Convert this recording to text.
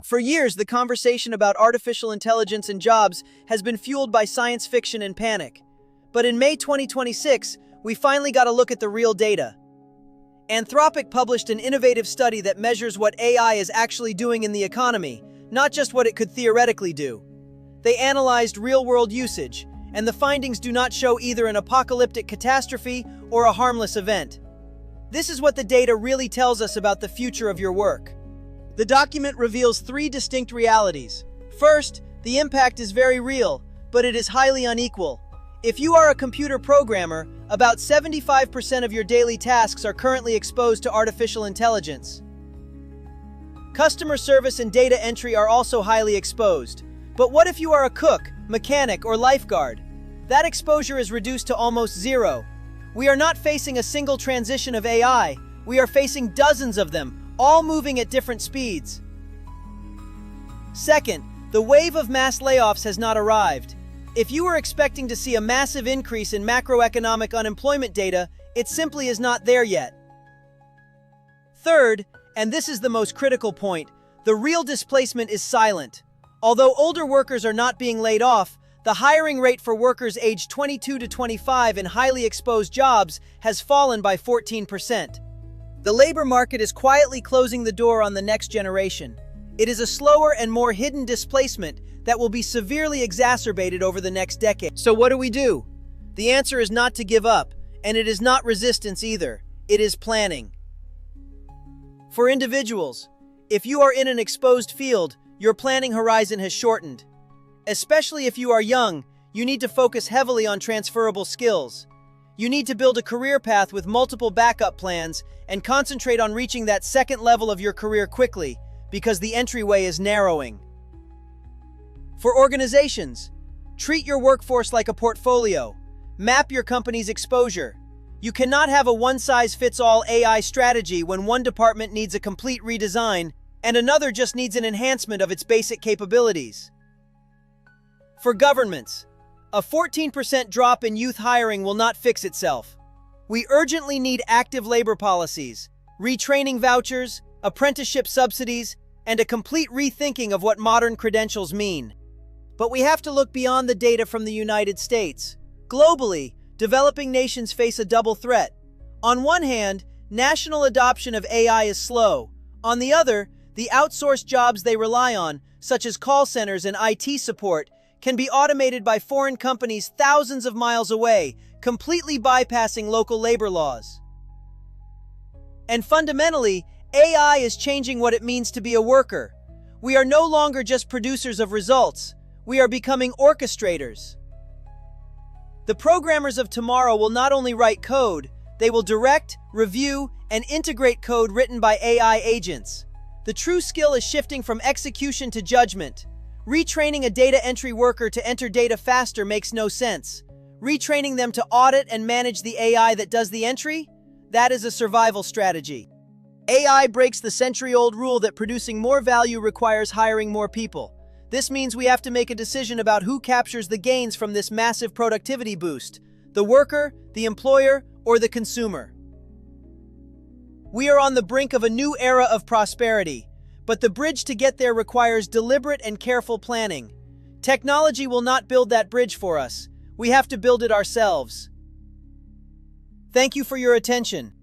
For years, the conversation about artificial intelligence and jobs has been fueled by science fiction and panic. But in May 2026, we finally got a look at the real data. Anthropics published an innovative study that measures what AI is actually doing in the economy, not just what it could theoretically do. They analyzed real-world usage, and the findings do not show either an apocalyptic catastrophe or a harmless event. This is what the data really tells us about the future of your work. The document reveals three distinct realities. First, the impact is very real, but it is highly unequal. If you are a computer programmer, about 75% of your daily tasks are currently exposed to artificial intelligence. Customer service and data entry are also highly exposed. But what if you are a cook, mechanic, or lifeguard? That exposure is reduced to almost zero. We are not facing a single transition of AI, we are facing dozens of them, all moving at different speeds. Second, the wave of mass layoffs has not arrived. If you were expecting to see a massive increase in macroeconomic unemployment data, it simply is not there yet. Third, and this is the most critical point, the real displacement is silent. Although older workers are not being laid off, the hiring rate for workers aged 22 to 25 in highly exposed jobs has fallen by 14%. The labor market is quietly closing the door on the next generation. It is a slower and more hidden displacement that will be severely exacerbated over the next decade. So what do? The answer is not to give up, and it is not resistance either. It is planning. For individuals, if you are in an exposed field, your planning horizon has shortened. Especially if you are young, you need to focus heavily on transferable skills. You need to build a career path with multiple backup plans and concentrate on reaching that second level of your career quickly, because the entryway is narrowing. For organizations, treat your workforce like a portfolio. Map your company's exposure. You cannot have a one-size-fits-all AI strategy when one department needs a complete redesign and another just needs an enhancement of its basic capabilities. For governments, a 14% drop in youth hiring will not fix itself. We urgently need active labor policies, retraining vouchers, apprenticeship subsidies, and a complete rethinking of what modern credentials mean. But we have to look beyond the data from the United States. Globally, developing nations face a double threat. On one hand, national adoption of AI is slow. On the other, the outsourced jobs they rely on, such as call centers and IT support, can be automated by foreign companies thousands of miles away, completely bypassing local labor laws. And fundamentally, AI is changing what it means to be a worker. We are no longer just producers of results. We are becoming orchestrators. The programmers of tomorrow will not only write code, they will direct, review, and integrate code written by AI agents. The true skill is shifting from execution to judgment. Retraining a data entry worker to enter data faster makes no sense. Retraining them to audit and manage the AI that does the entry? That is a survival strategy. AI breaks the century-old rule that producing more value requires hiring more people. This means we have to make a decision about who captures the gains from this massive productivity boost: the worker, the employer, or the consumer. We are on the brink of a new era of prosperity, but the bridge to get there requires deliberate and careful planning. Technology will not build that bridge for us. We have to build it ourselves. Thank you for your attention.